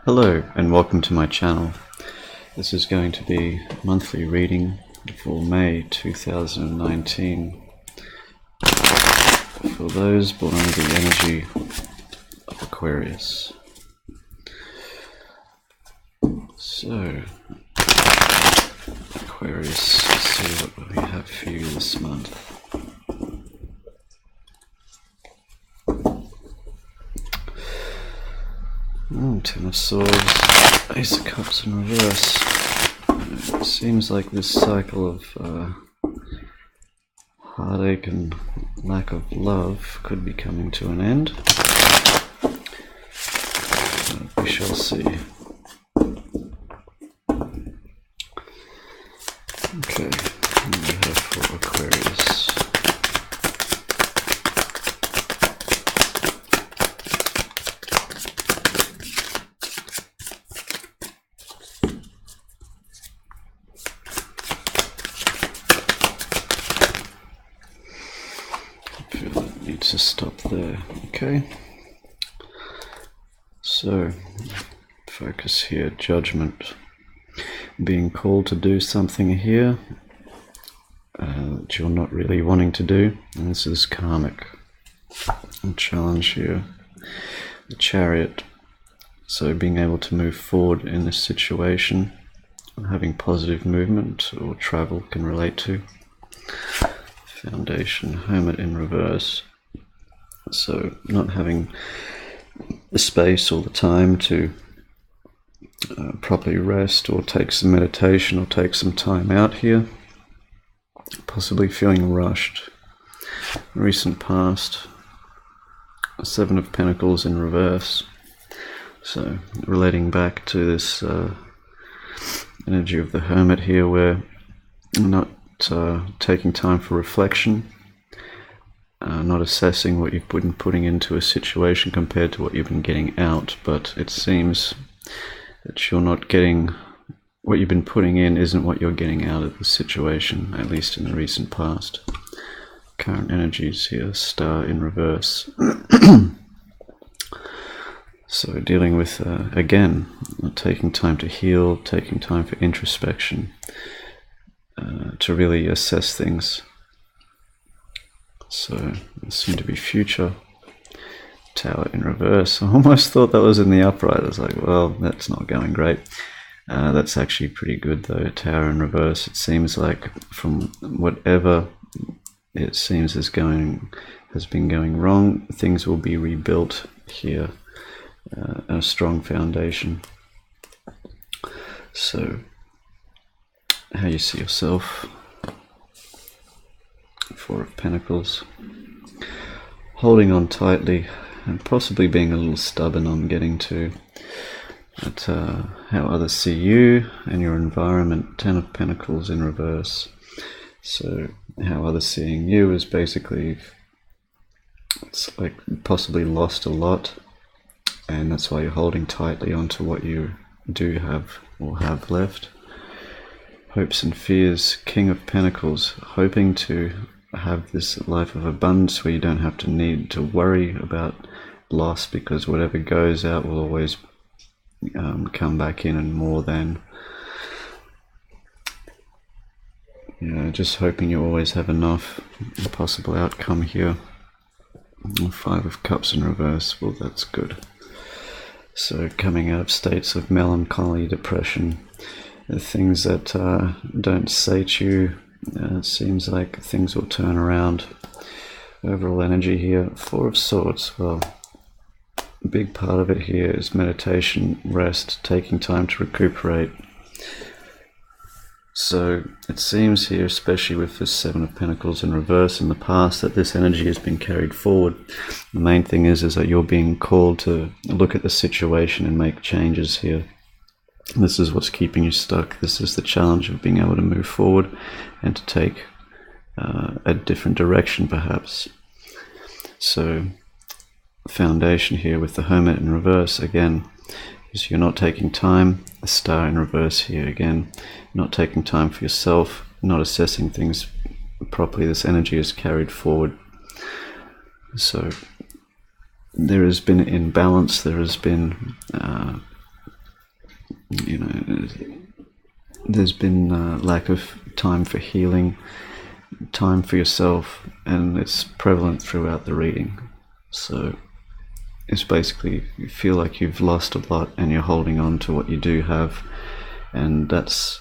Hello and welcome to my channel. This is going to be a monthly reading for May 2019 for those born under the energy of Aquarius. So, Aquarius, let's see what we have for you this month. Ten of Swords, Ace of Cups in reverse. It seems like this cycle of heartache and lack of love could be coming to an end. We shall see. Okay, what do we have for Aquarius? To stop there. Okay, so focus here. Judgment, being called to do something here that you're not really wanting to do, and this is karmic. Challenge here, the Chariot, so being able to move forward in this situation, having positive movement or travel can relate to. Foundation, Hermit in reverse. So not having the space or the time to properly rest or take some meditation or take some time out here. Possibly feeling rushed. Recent past, Seven of Pentacles in reverse. So relating back to this energy of the Hermit here, where not taking time for reflection. Not assessing what you've been putting into a situation compared to what you've been getting out, but it seems that you're not getting what you've been putting in isn't what you're getting out of the situation, at least in the recent past. Current energies here, Star in reverse. So dealing with, again, taking time to heal, taking time for introspection, to really assess things. So, soon to be future. Tower in reverse. I almost thought that was in the upright. I was like, well, that's not going great. That's actually pretty good though. Tower in reverse. It seems like from whatever it seems has been going wrong, things will be rebuilt here. A strong foundation. So, how you see yourself. Four of Pentacles, holding on tightly and possibly being a little stubborn on getting to at how others see you and your environment. Ten of Pentacles in reverse. So how others seeing you is basically, it's like possibly lost a lot, and that's why you're holding tightly onto what you do have or have left. Hopes and fears, King of Pentacles, hoping to have this life of abundance where you don't have to need to worry about loss, because whatever goes out will always come back in and more than. Just hoping you always have enough. A possible outcome here. Five of Cups in reverse, well, that's good. So coming out of states of melancholy, depression, the things that don't sate you, it seems like things will turn around. Overall energy here, Four of Swords. Well, a big part of it here is meditation, rest, taking time to recuperate. So it seems here, especially with this Seven of Pentacles in reverse in the past, that this energy has been carried forward. The main thing is that you're being called to look at the situation and make changes here. This is what's keeping you stuck. This is the challenge of being able to move forward and to take a different direction, perhaps. So, foundation here with the Hermit in reverse again is you're not taking time. The Star in reverse here again, not taking time for yourself, not assessing things properly. This energy is carried forward. So there has been imbalance, there has been you know, there's been lack of time for healing, time for yourself, and it's prevalent throughout the reading. So it's basically, you feel like you've lost a lot and you're holding on to what you do have, and that's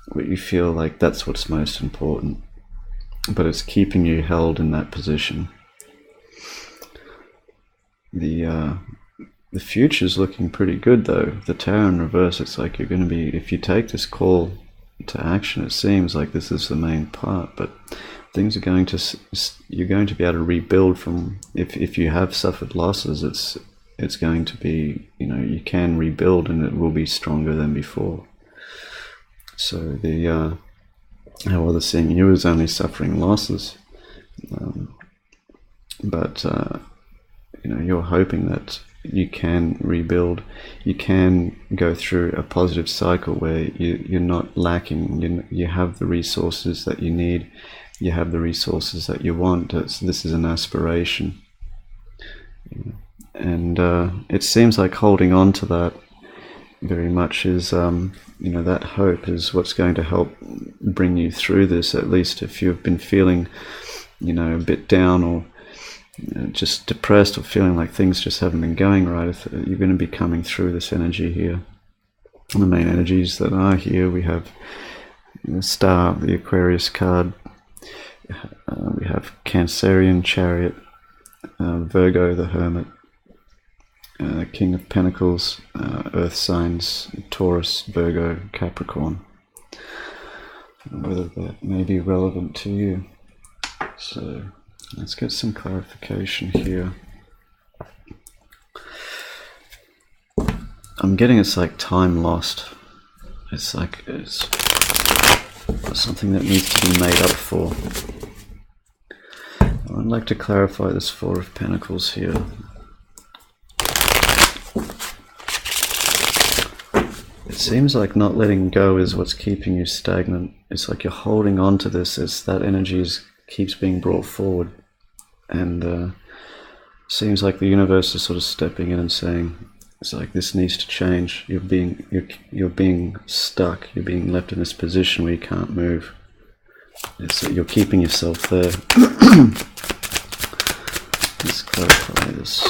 what you feel like, that's what's most important, but it's keeping you held in that position. The future's looking pretty good though. The Tower in reverse, it's like you're going to be, if you take this call to action, it seems like this is the main part, but things are going to, you're going to be able to rebuild from, if you have suffered losses, it's going to be, you know, you can rebuild and it will be stronger than before. So how others seeing you as only suffering losses, but you know, you're hoping that you can rebuild, you can go through a positive cycle where you're not lacking, you have the resources that you need, you have the resources that you want. This is an aspiration, and it seems like holding on to that very much is, you know, that hope is what's going to help bring you through this. At least if you've been feeling, you know, a bit down, or just depressed, or feeling like things just haven't been going right, you're going to be coming through this energy here. And the main energies that are here, we have the Star, the Aquarius card, we have Cancerian Chariot, Virgo the Hermit, King of Pentacles, Earth signs, Taurus, Virgo, Capricorn. Whether that may be relevant to you. So let's get some clarification here. I'm getting it's like time lost. It's like it's something that needs to be made up for. I'd like to clarify this Four of Pentacles here. It seems like not letting go is what's keeping you stagnant. It's like you're holding on to this. It's that energy keeps being brought forward, and seems like the universe is sort of stepping in and saying, it's like, this needs to change. You're being stuck. You're being left in this position where you can't move. You're keeping yourself there. Let's clarify this.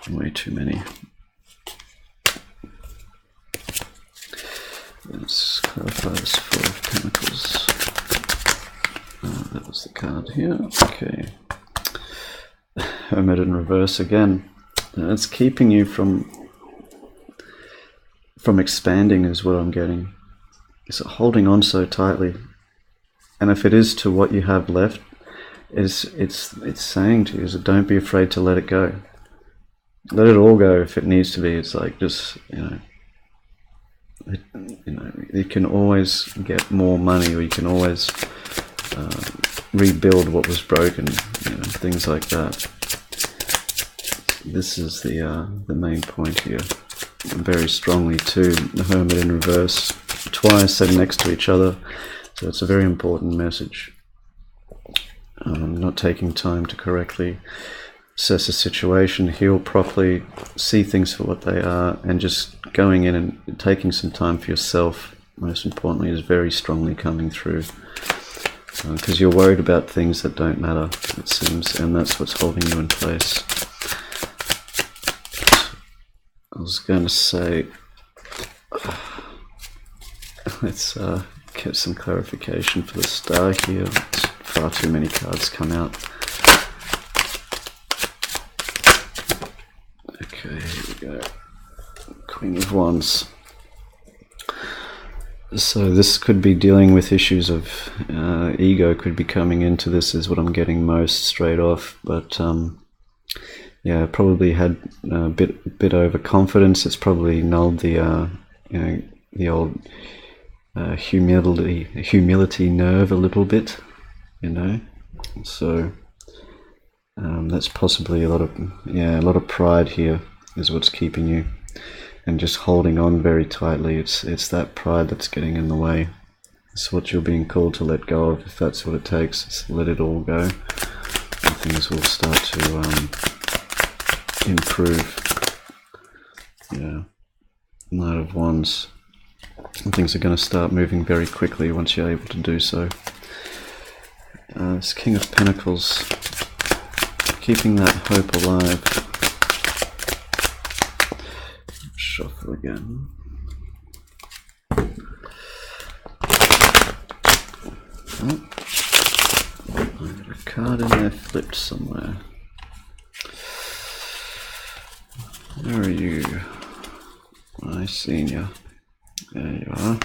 Way too many. Let's clarify this Four of Pentacles. That was the card here. Okay. Hermit in reverse again. It's keeping you from expanding is what I'm getting. It's holding on so tightly. And if it is to what you have left, it's saying to you is that don't be afraid to let it go. Let it all go if it needs to be. It's like, just, you can always get more money, or you can always rebuild what was broken, things like that. This is the main point here, very strongly too. The Hermit in reverse, twice said next to each other, so it's a very important message. Not taking time to correctly assess a situation, heal properly, see things for what they are, and just going in and taking some time for yourself, most importantly, is very strongly coming through. Because you're worried about things that don't matter, it seems, and that's what's holding you in place. I was going to say, let's get some clarification for the Star here. It's far too many cards come out. Okay, here we go. Queen of Wands. So this could be dealing with issues of ego could be coming into this, is what I'm getting most straight off. But yeah, probably had a bit overconfidence. It's probably nulled the the old humility nerve a little bit, So that's possibly a lot of pride here is what's keeping you, and just holding on very tightly. It's that pride that's getting in the way. It's what you're being called to let go of, if that's what it takes. It's let it all go, and things will start to improve. Yeah. Knight of Wands. And things are going to start moving very quickly once you're able to do so. This King of Pentacles, keeping that hope alive. Shuffle again. Oh, I've got a card in there flipped somewhere. Where are you? I seen you. There you are.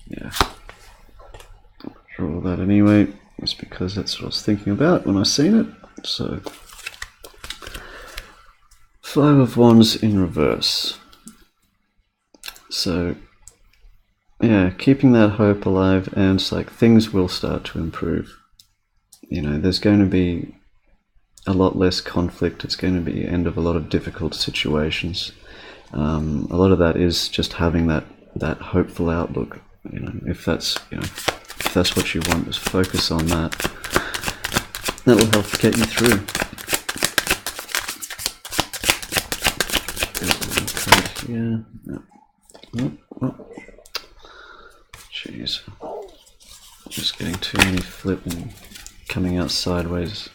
Yeah. Draw that anyway. It's because that's what I was thinking about when I seen it. So, Five of Wands in reverse. So, yeah, keeping that hope alive, and it's like things will start to improve. You know, there's going to be a lot less conflict. It's going to be the end of a lot of difficult situations. A lot of that is just having that hopeful outlook. You know, if that's what you want, just focus on that. That will help get you through. Yeah. Oh. Jeez. Just getting too many flip and coming out sideways.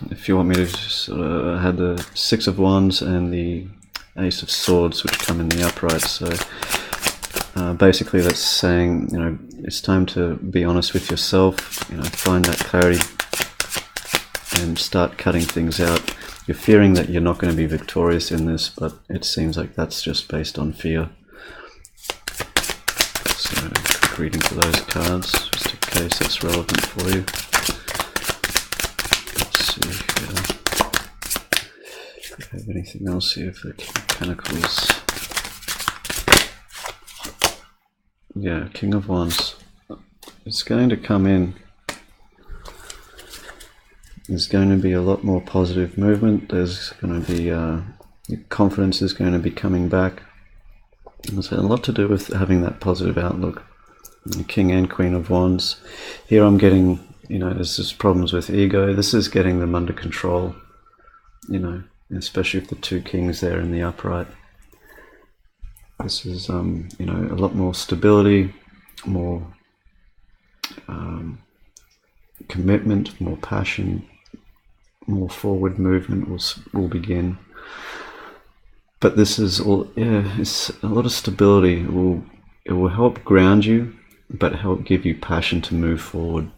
If you want me to just I had the Six of Wands and the Ace of Swords, which come in the upright. So basically, that's saying, you know, it's time to be honest with yourself. You know, find that clarity and start cutting things out. You're fearing that you're not going to be victorious in this, but it seems like that's just based on fear. So, quick reading for those cards, just in case that's relevant for you. Do I have anything else here for the King of Pentacles? Yeah, King of Wands. It's going to come in. There's going to be a lot more positive movement. There's going to be your confidence is going to be coming back. It's a lot to do with having that positive outlook. The King and Queen of Wands. Here I'm getting, you know, there's just problems with ego. This is getting them under control, you know, especially with the two kings there in the upright. This is, you know, a lot more stability, more commitment, more passion, more forward movement will begin. But this is all, yeah, it's a lot of stability. It will help ground you, but help give you passion to move forward.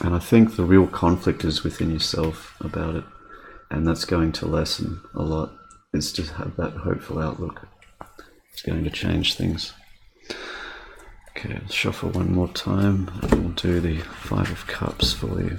And I think the real conflict is within yourself about it, and that's going to lessen a lot. It's just have that hopeful outlook. It's going to change things. Okay, let's shuffle one more time, and we'll do the Five of Cups for you.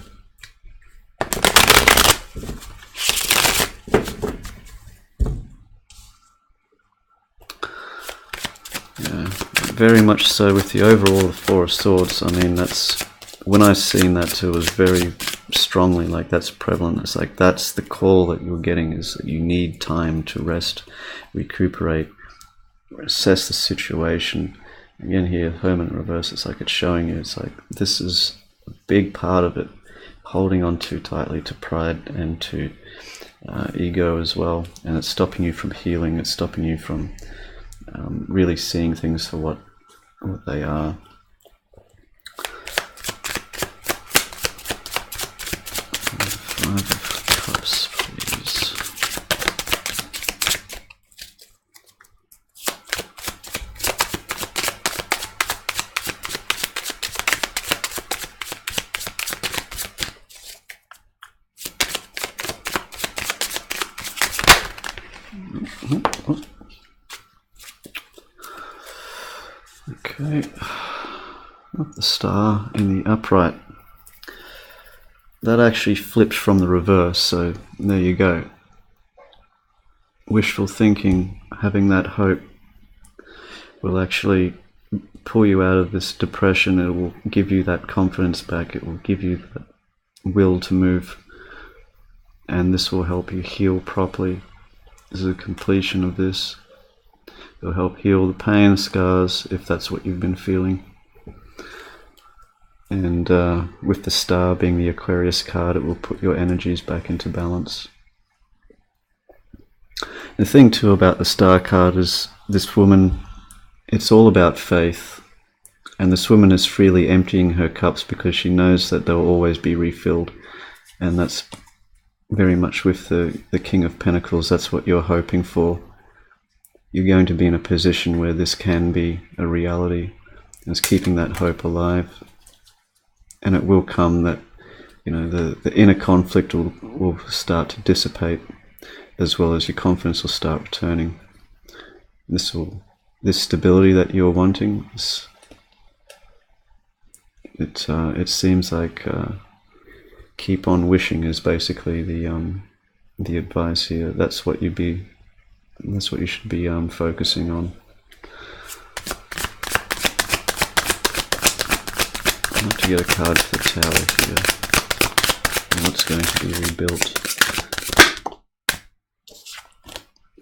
Yeah, very much so with the overall the Four of Swords. I mean, that's, when I seen that too, it was very strongly like that's prevalent. It's like that's the call that you're getting, is that you need time to rest, recuperate, assess the situation. Again here, Hermit in reverse, it's like it's showing you, it's like this is a big part of it, holding on too tightly to pride and to ego as well, and it's stopping you from healing, it's stopping you from really seeing things for what they are. Five of Cups, please. Okay, not the Star in the upright. That actually flipped from the reverse, so there you go. Wishful thinking, having that hope, will actually pull you out of this depression. It will give you that confidence back. It will give you that will to move, and this will help you heal properly. This is a completion of this. It will help heal the pain, scars, if that's what you've been feeling. And with the star being the Aquarius card, it will put your energies back into balance. The thing too about the star card is this woman, it's all about faith. And this woman is freely emptying her cups because she knows that they'll always be refilled. And that's very much with the King of Pentacles. That's what you're hoping for. You're going to be in a position where this can be a reality. And it's keeping that hope alive. And it will come that, you know, the inner conflict will start to dissipate, as well as your confidence will start returning. This stability that you're wanting, it seems like keep on wishing is basically the advice here. That's what you should be focusing on. I have to get a card for the Tower here. And what's going to be rebuilt?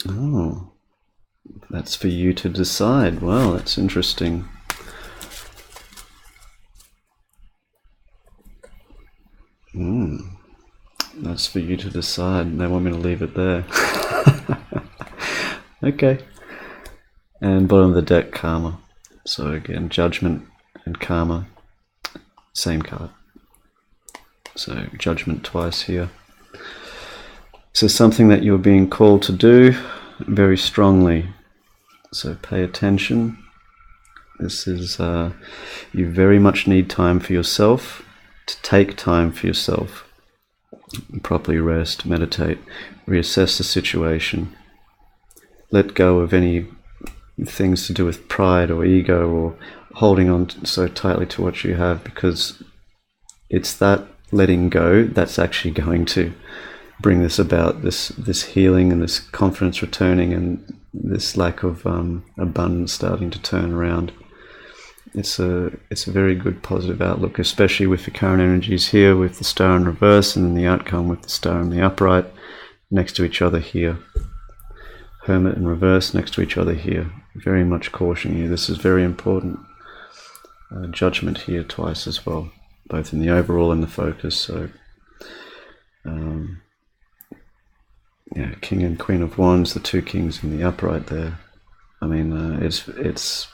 Oh, that's for you to decide. Wow, that's interesting. That's for you to decide. They want me to leave it there. Okay. And bottom of the deck, Karma. So again, Judgment and Karma, same card. So Judgment twice here. So something that you're being called to do very strongly. So pay attention. This is, you very much need time for yourself, to take time for yourself. Properly rest, meditate, reassess the situation. Let go of any things to do with pride or ego or holding on so tightly to what you have, because it's that letting go that's actually going to bring this about, this healing and this confidence returning and this lack of abundance starting to turn around. It's a very good positive outlook, especially with the current energies here with the star in reverse and then the outcome with the star in the upright next to each other here. Hermit in reverse next to each other here. Very much caution you. This is very important. Judgment here twice as well, both in the overall and the focus. So, yeah, King and Queen of Wands, the two kings in the upright there. I mean, it's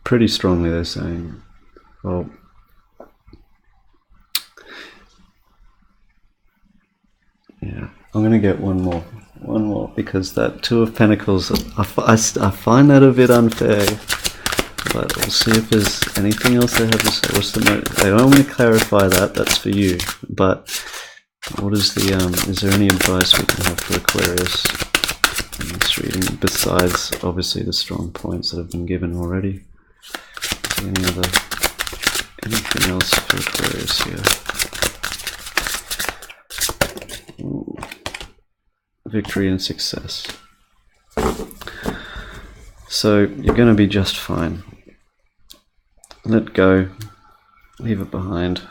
pretty strongly they're saying, well, yeah, I'm going to get one more, because that Two of Pentacles, I find that a bit unfair, but we'll see if there's anything else they have to say. What's the they don't want me to clarify that, that's for you, but what is the, is there any advice we can have for Aquarius in this reading, besides obviously the strong points that have been given already? Anything else for Aquarius here? Ooh. Victory and success. So you're going to be just fine. Let go, leave it behind.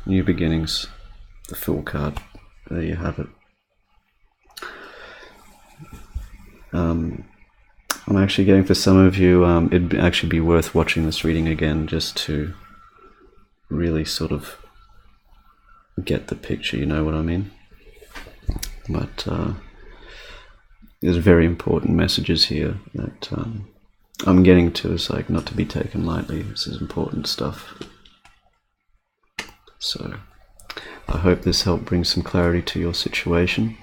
New beginnings. The Fool card. There you have it. I'm actually getting, for some of you, it'd actually be worth watching this reading again just to really sort of get the picture, you know what I mean? But there's very important messages here that I'm getting to. It's like not to be taken lightly. This is important stuff. So I hope this helped bring some clarity to your situation.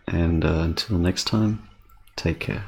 And until next time, take care.